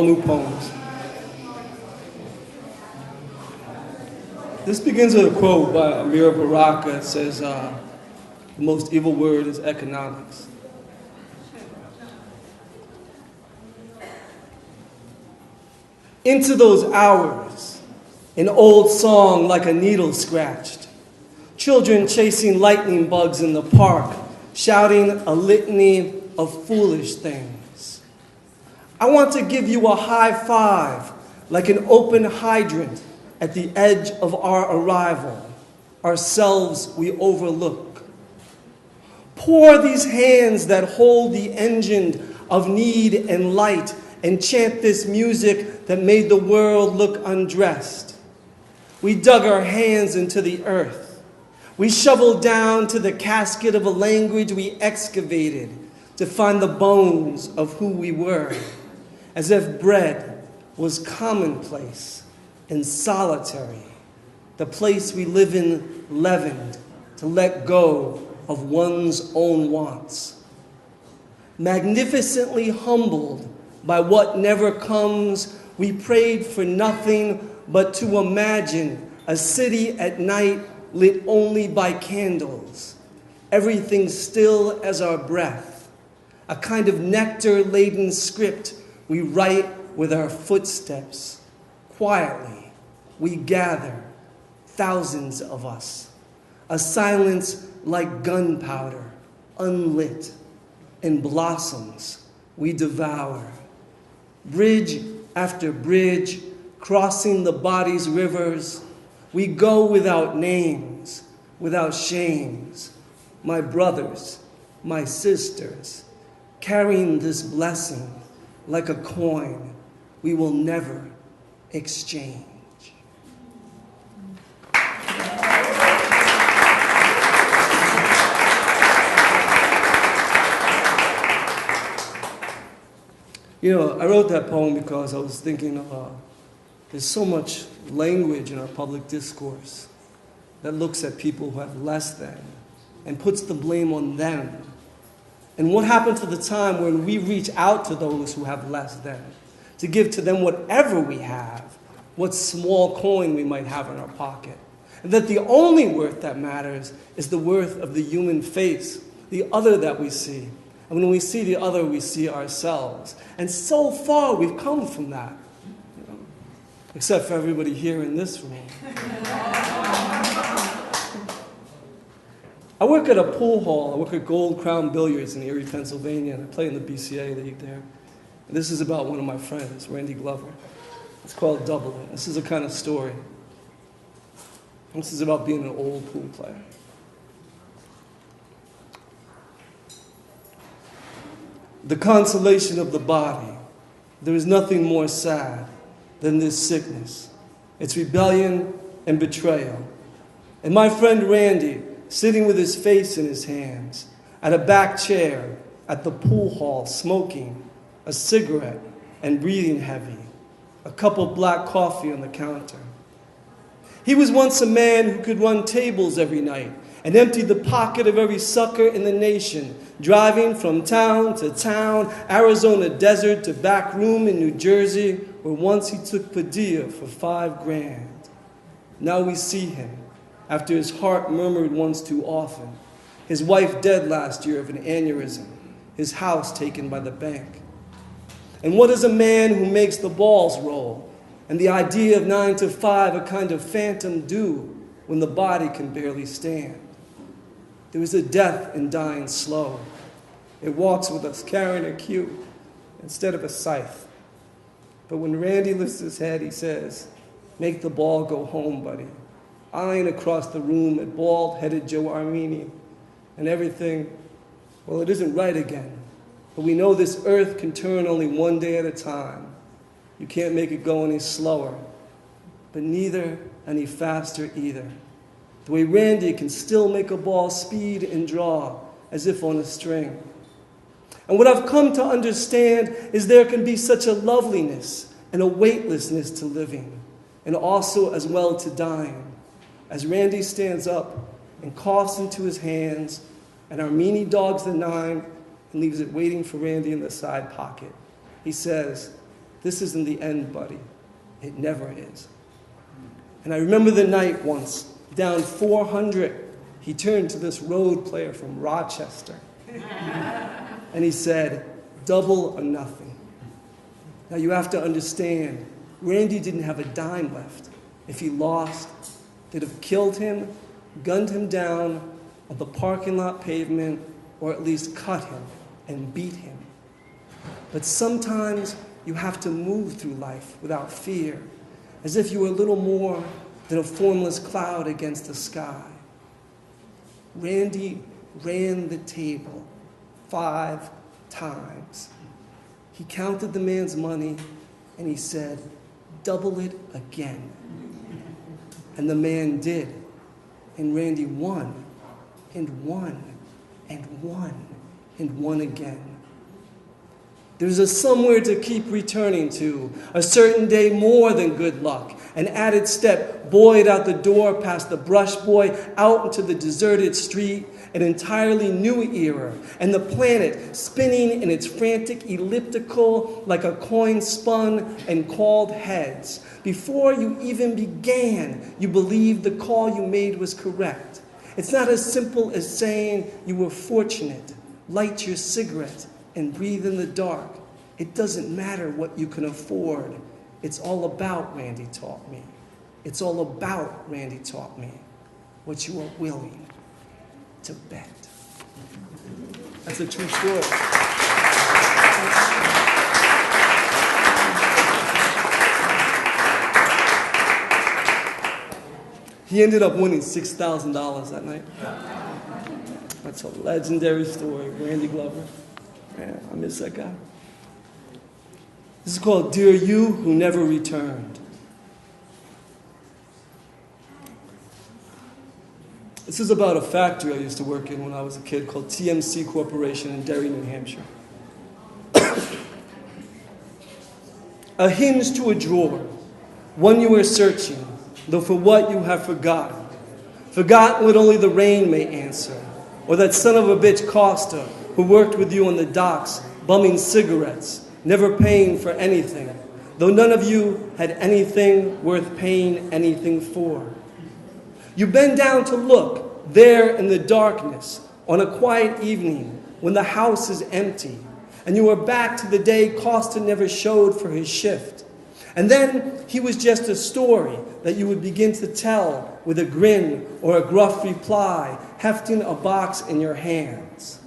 all new poems. This begins with a quote by Amir Baraka. It says, the most evil word is economics. Into those hours, an old song like a needle scratched. Children chasing lightning bugs in the park, shouting a litany of foolish things. I want to give you a high five like an open hydrant at the edge of our arrival. Ourselves we overlook. Pour these hands that hold the engine of need and light and chant this music that made the world look undressed. We dug our hands into the earth. We shoveled down to the casket of a language we excavated to find the bones of who we were, as if bread was commonplace and solitary, the place we live in leavened to let go of one's own wants. Magnificently humbled by what never comes, we prayed for nothing but to imagine a city at night lit only by candles, everything still as our breath, a kind of nectar-laden script we write with our footsteps. Quietly, we gather, thousands of us, a silence like gunpowder, unlit, and blossoms we devour. Bridge after bridge, crossing the body's rivers, we go without names, without shames. My brothers, my sisters, carrying this blessing like a coin we will never exchange. You know, I wrote that poem because I was thinking of there's so much language in our public discourse that looks at people who have less than and puts the blame on them. And what happened to the time when we reach out to those who have less than, to give to them whatever we have, what small coin we might have in our pocket. And that the only worth that matters is the worth of the human face, the other that we see. And when we see the other, we see ourselves. And so far, we've come from that. You know, except for everybody here in this room. I work at a pool hall. I work at Gold Crown Billiards in Erie, Pennsylvania, and I play in the BCA league there. And this is about one of my friends, Randy Glover. It's called Double It. This is a kind of story. This is about being an old pool player. The consolation of the body. There is nothing more sad than this sickness. It's rebellion and betrayal. And my friend Randy, sitting with his face in his hands, at a back chair at the pool hall, smoking a cigarette and breathing heavy, a cup of black coffee on the counter. He was once a man who could run tables every night and empty the pocket of every sucker in the nation, driving from town to town, Arizona desert to back room in New Jersey, where once he took Padilla for $5,000. Now we see him, after his heart murmured once too often, his wife dead last year of an aneurysm, his house taken by the bank. And what is a man who makes the balls roll, and the idea of 9 to 5 a kind of phantom do when the body can barely stand? There is a death in dying slow. It walks with us carrying a cue instead of a scythe. But when Randy lifts his head, he says, "Make the ball go home, buddy." Eyeing across the room at bald-headed Joe Armini, and everything, well, it isn't right again. But we know this earth can turn only one day at a time. You can't make it go any slower, but neither any faster either. The way Randy can still make a ball speed and draw as if on a string. And what I've come to understand is there can be such a loveliness and a weightlessness to living, and also as well to dying. As Randy stands up and coughs into his hands, and Armini dogs the 9 and leaves it waiting for Randy in the side pocket, he says, This isn't the end, buddy. It never is. And I remember the night once, down 400, he turned to this road player from Rochester. And he said, double or nothing. Now you have to understand, Randy didn't have a dime left. If he lost, they'd have killed him, gunned him down on the parking lot pavement, or at least cut him and beat him. But sometimes you have to move through life without fear, as if you were little more than a formless cloud against the sky. Randy ran the table 5 times. He counted the man's money and he said, double it again. And the man did. And Randy won, and won, and won, and won again. There's a somewhere to keep returning to, a certain day more than good luck, an added step buoyed out the door past the brush boy, out into the deserted street, an entirely new era, and the planet spinning in its frantic elliptical like a coin spun and called heads. Before you even began, you believed the call you made was correct. It's not as simple as saying you were fortunate. Light your cigarette and breathe in the dark. It doesn't matter what you can afford. It's all about, Randy taught me. It's all about, Randy taught me, what you are willing to bet. That's a true story. He ended up winning $6,000 that night. That's a legendary story, Randy Glover. Man, I miss that guy. This is called Dear You Who Never Returned. This is about a factory I used to work in when I was a kid called TMC Corporation in Derry, New Hampshire. A hinge to a drawer, one you are searching, though for what you have forgotten. Forgotten what only the rain may answer, or that son of a bitch Costa who worked with you on the docks, bumming cigarettes, never paying for anything, though none of you had anything worth paying anything for. You bend down to look there in the darkness on a quiet evening when the house is empty, and you are back to the day Costa never showed for his shift. And then he was just a story that you would begin to tell with a grin or a gruff reply, hefting a box in your hands.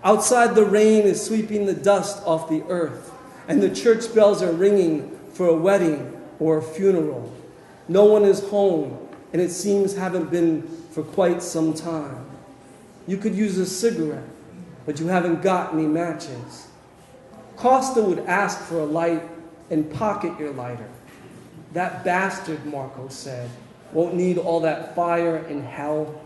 Outside, the rain is sweeping the dust off the earth, and the church bells are ringing for a wedding or a funeral. No one is home, and it seems haven't been for quite some time. You could use a cigarette, but you haven't got any matches. Costa would ask for a light and pocket your lighter. That bastard, Marco said, won't need all that fire in hell.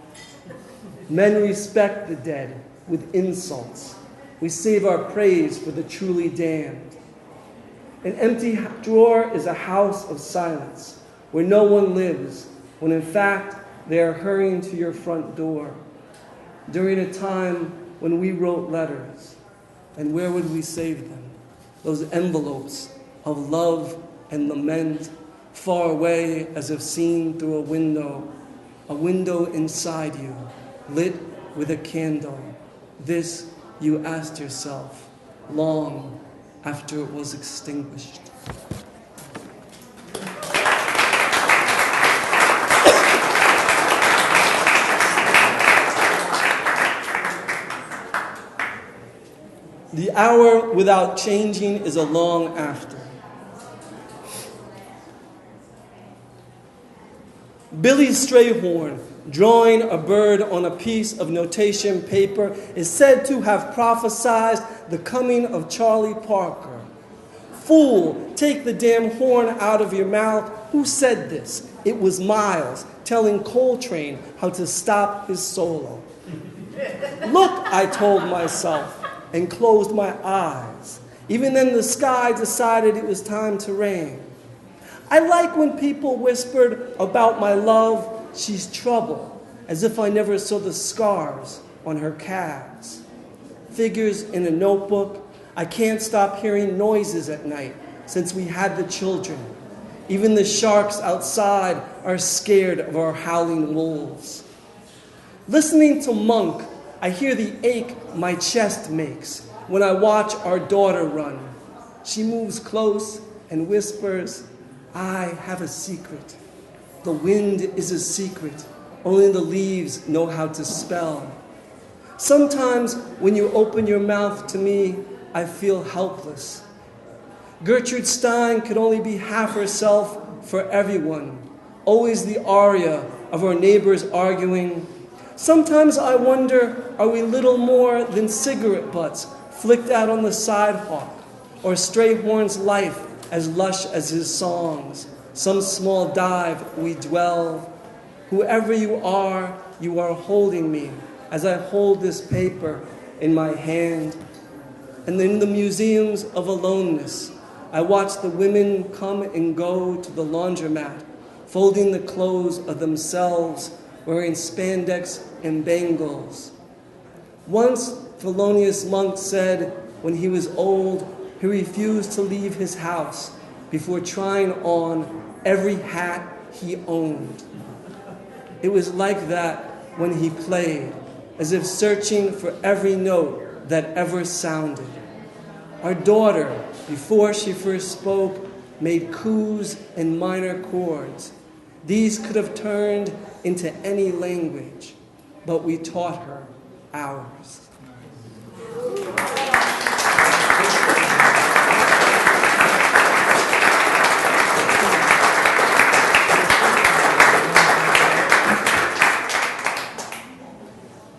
Men respect the dead with insults. We save our praise for the truly damned. An empty drawer is a house of silence where no one lives, when in fact they are hurrying to your front door. During a time when we wrote letters, and where would we save them? Those envelopes of love and lament, far away as if seen through a window inside you, lit with a candle. This you asked yourself long after it was extinguished. The hour without changing is a long after. Billy Strayhorn, drawing a bird on a piece of notation paper, is said to have prophesied the coming of Charlie Parker. Fool, take the damn horn out of your mouth. Who said this? It was Miles telling Coltrane how to stop his solo. Look, I told myself, and closed my eyes. Even then the sky decided it was time to rain. I like when people whispered about my love, she's trouble, as if I never saw the scars on her calves. Figures in a notebook, I can't stop hearing noises at night, since we had the children. Even the sharks outside are scared of our howling wolves. Listening to Monk, I hear the ache my chest makes when I watch our daughter run. She moves close and whispers, "I have a secret. The wind is a secret. Only the leaves know how to spell." Sometimes when you open your mouth to me, I feel helpless. Gertrude Stein could only be half herself for everyone, always the aria of our neighbors arguing. Sometimes I wonder, are we little more than cigarette butts flicked out on the sidewalk, or Strayhorn's life as lush as his songs? Some small dive we dwell. Whoever you are holding me as I hold this paper in my hand. And in the museums of aloneness, I watch the women come and go to the laundromat, folding the clothes of themselves, wearing spandex and bangles. Once, Thelonious Monk said when he was old, he refused to leave his house before trying on every hat he owned. It was like that when he played, as if searching for every note that ever sounded. Our daughter, before she first spoke, made coups and minor chords. These could have turned into any language, but we taught her ours.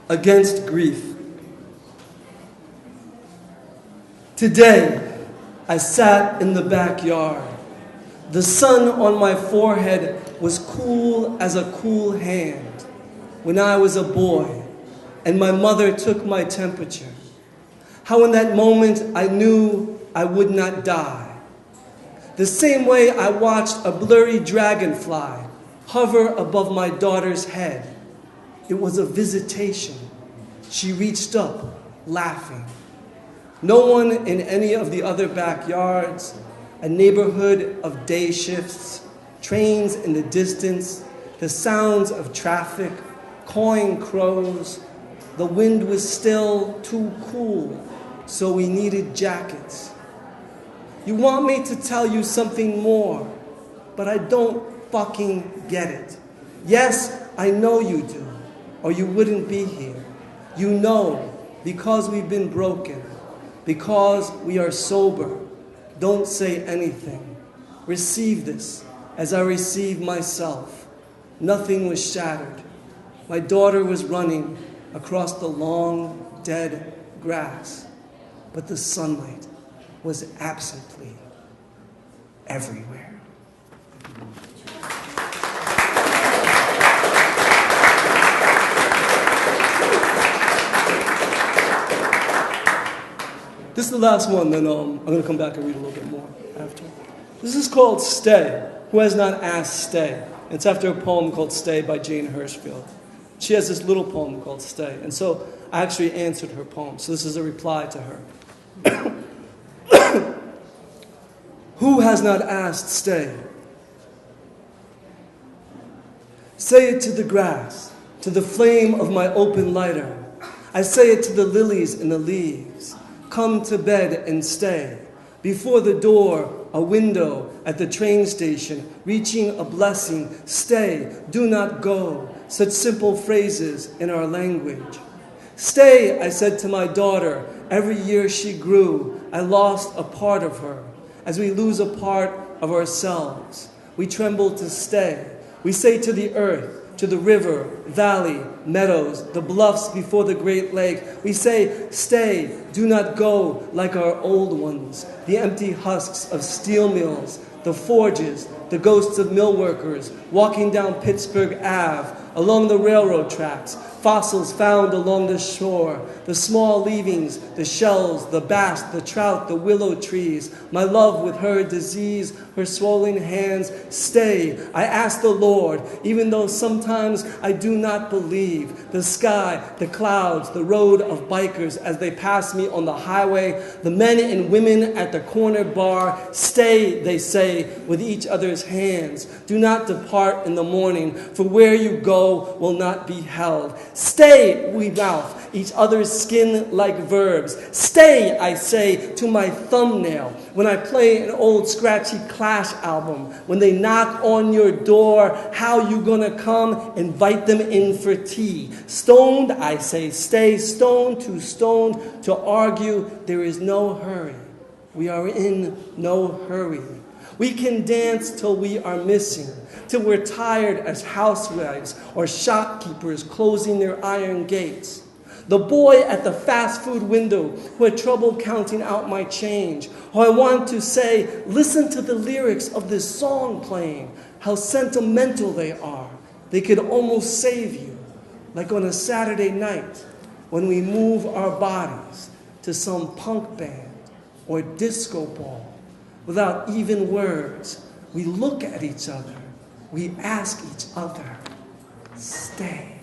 Against grief. Today, I sat in the backyard. The sun on my forehead was cool as a cool hand when I was a boy and my mother took my temperature. How in that moment I knew I would not die. The same way I watched a blurry dragonfly hover above my daughter's head. It was a visitation. She reached up, laughing. No one in any of the other backyards, a neighborhood of day shifts, trains in the distance, the sounds of traffic, cawing crows. The wind was still too cool, so we needed jackets. You want me to tell you something more, but I don't fucking get it. Yes, I know you do, or you wouldn't be here. You know, because we've been broken, because we are sober. Don't say anything. Receive this as I receive myself. Nothing was shattered. My daughter was running across the long, dead grass, but the sunlight was absently everywhere. This is the last one, then I'm going to come back and read a little bit more after. This is called Stay. Who has not asked Stay? It's after a poem called Stay by Jane Hirschfield. She has this little poem called Stay. And so I actually answered her poem. So this is a reply to her. Who has not asked Stay? Say it to the grass, to the flame of my open lighter. I say it to the lilies and the leaves. Come to bed and stay. Before the door, a window at the train station, reaching a blessing. Stay, do not go. Such simple phrases in our language. Stay, I said to my daughter. Every year she grew, I lost a part of her. As we lose a part of ourselves, we tremble to stay. We say to the earth, to the river, valley, meadows, the bluffs before the great lake. We say, stay, do not go like our old ones, the empty husks of steel mills, the forges, the ghosts of mill workers, walking down Pittsburgh Ave, along the railroad tracks, fossils found along the shore, the small leavings, the shells, the bass, the trout, the willow trees, my love with her disease, her swollen hands. Stay, I ask the Lord, even though sometimes I do not believe. The sky, the clouds, the road of bikers as they pass me on the highway, the men and women at the corner bar. Stay, they say, with each other's hands. Do not depart in the morning, for where you go will not be held. Stay, we mouth each other's skin like verbs. Stay, I say, to my thumbnail when I play an old scratchy Clash album. When they knock on your door, how you gonna come? Invite them in for tea. Stoned, I say, stay. Stone to argue. There is no hurry. We are in no hurry. We can dance till we are missing, till we're tired as housewives or shopkeepers closing their iron gates. The boy at the fast food window who had trouble counting out my change. Or I want to say, listen to the lyrics of this song playing, how sentimental they are. They could almost save you, like on a Saturday night when we move our bodies to some punk band or disco ball. Without even words, we look at each other. We ask each other, stay.